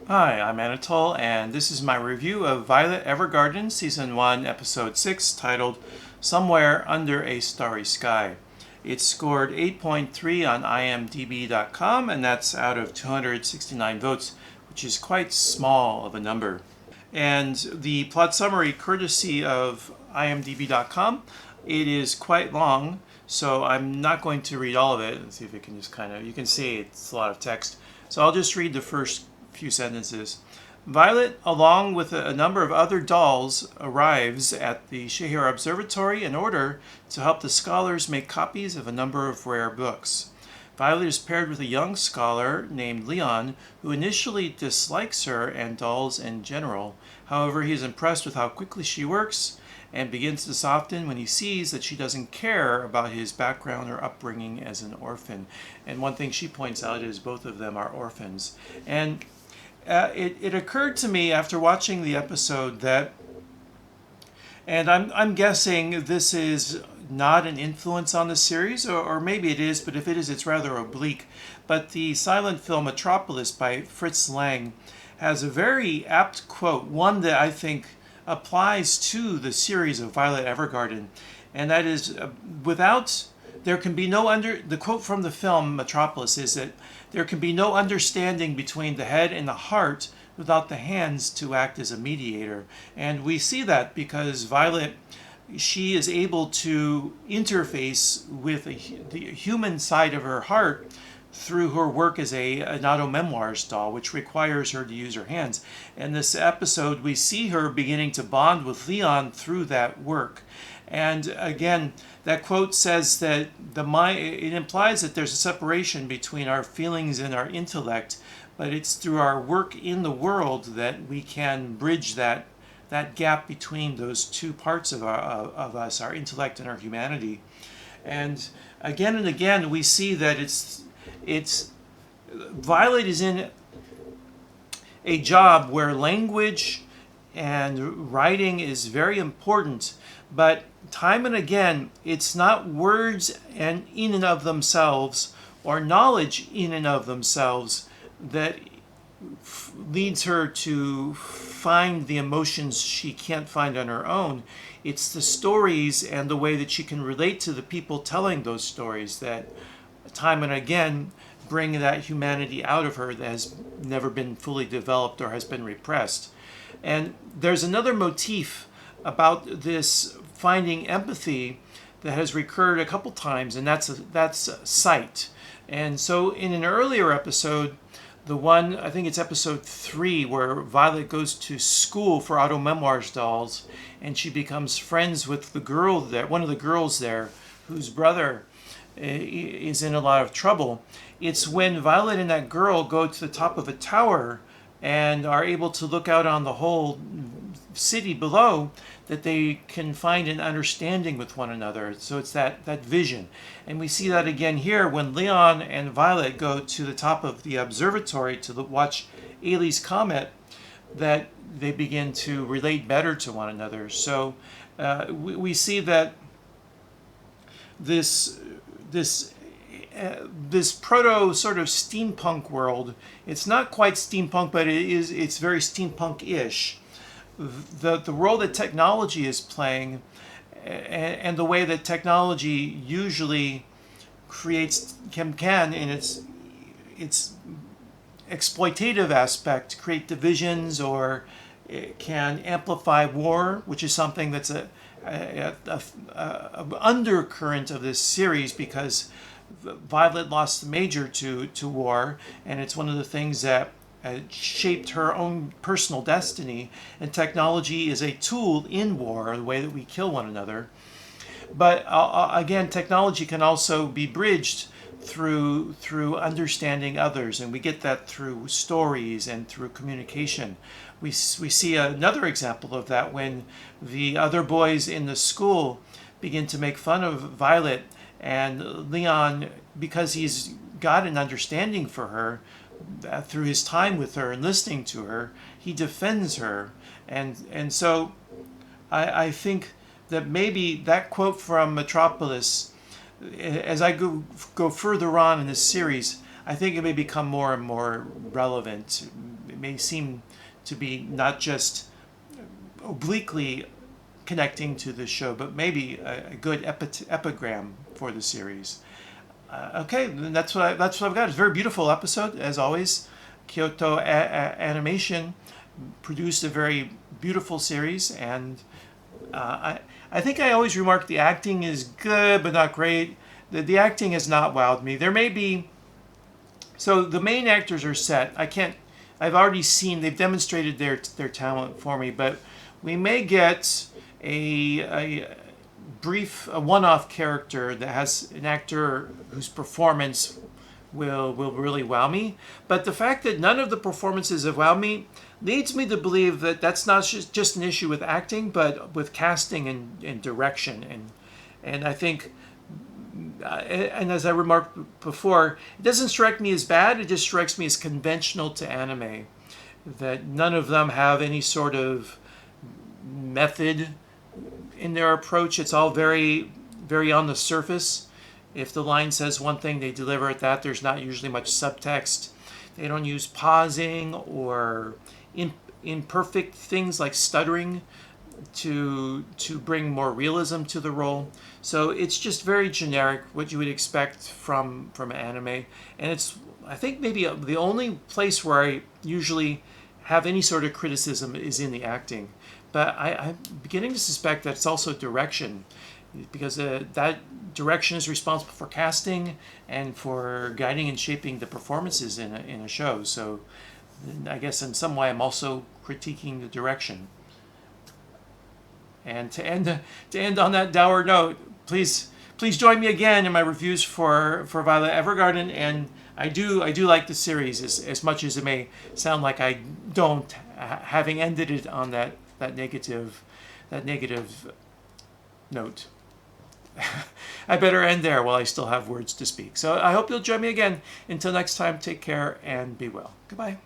Hi, I'm Anatole, and this is my review of Violet Evergarden Season 1, Episode 6, titled Somewhere Under a Starry Sky. It scored 8.3 on imdb.com, and that's out of 269 votes, which is quite small of a number. And the plot summary, courtesy of imdb.com, it is quite long, so I'm not going to read all of it. Let's see if it can just you can see it's a lot of text. So I'll just read the first few sentences. Violet, along with a number of other dolls, arrives at the Shehir Observatory in order to help the scholars make copies of a number of rare books. Violet is paired with a young scholar named Leon, who initially dislikes her and dolls in general. However, he is impressed with how quickly she works and begins to soften when he sees that she doesn't care about his background or upbringing as an orphan. And one thing she points out is both of them are orphans. And it occurred to me after watching the episode that, and I'm guessing this is not an influence on the series, or maybe it is, but if it is, it's rather oblique. But the silent film Metropolis by Fritz Lang has a very apt quote, one that I think applies to the series of Violet Evergarden, and that is, there can be the quote from the film Metropolis is that there can be no understanding between the head and the heart without the hands to act as a mediator. And we see that because Violet, she is able to interface with the human side of her heart through her work as an auto-memoirs doll, which requires her to use her hands. In this episode, we see her beginning to bond with Leon through that work. And again, that quote says that the mind, it implies that there's a separation between our feelings and our intellect, but it's through our work in the world that we can bridge that gap between those two parts of us, our intellect and our humanity. And again, we see that it's Violet is in a job where language and writing is very important, but time and again, it's not words and in and of themselves or knowledge in and of themselves that leads her to find the emotions she can't find on her own. It's the stories and the way that she can relate to the people telling those stories that time and again bring that humanity out of her that has never been fully developed or has been repressed. And there's another motif about this finding empathy that has recurred a couple times, and that's sight. And so in an earlier episode, the one, I think it's episode 3, where Violet goes to school for auto-memoirs dolls, and she becomes friends with the girl there, one of the girls there, whose brother is in a lot of trouble. It's when Violet and that girl go to the top of a tower and are able to look out on the whole city below that they can find an understanding with one another. So it's that vision. And we see that again here when Leon and Violet go to the top of the observatory to watch Ailey's comet, that they begin to relate better to one another. So we see that this proto sort of steampunk world, it's not quite steampunk, but it's very steampunk-ish. The role that technology is playing and the way that technology usually can in its exploitative aspect create divisions, or it can amplify war, which is something that's a undercurrent of this series, because Violet lost the Major to war, and it's one of the things that shaped her own personal destiny. And technology is a tool in war, the way that we kill one another. But again, technology can also be bridged through understanding others, and we get that through stories and through communication. We see another example of that when the other boys in the school begin to make fun of Violet, and Leon, because he's got an understanding for her through his time with her and listening to her, he defends her. And so I think that maybe that quote from Metropolis, as I go further on in this series, I think it may become more and more relevant. may seem to be not just obliquely connecting to the show, but maybe a good epigram for the series. Okay, that's what I've got. It's a very beautiful episode, as always. Kyoto Animation produced a very beautiful series, and I think I always remark the acting is good but not great. The acting has not wowed me. There may be, so the main actors are set. I've already seen, they've demonstrated their talent for me, but we may get a brief, a one-off character that has an actor whose performance will really wow me. But the fact that none of the performances have wowed me leads me to believe that that's not just an issue with acting, but with casting and direction. And I think, and as I remarked before, it doesn't strike me as bad. It just strikes me as conventional to anime. That none of them have any sort of method in their approach. It's all very, very on the surface. If the line says one thing, they deliver it that. There's not usually much subtext. They don't use pausing or imperfect things like stuttering to bring more realism to the role. So it's just very generic, what you would expect from anime. And it's, I think, maybe the only place where I usually have any sort of criticism is in the acting. But I'm beginning to suspect that it's also direction, because that direction is responsible for casting and for guiding and shaping the performances in a show. So I guess in some way I'm also critiquing the direction. And to end on that dour note, please join me again in my reviews for Violet Evergarden. And I do like the series as much as it may sound like I don't, having ended it on that negative note. I better end there while I still have words to speak. So I hope you'll join me again. Until next time, take care and be well. Goodbye.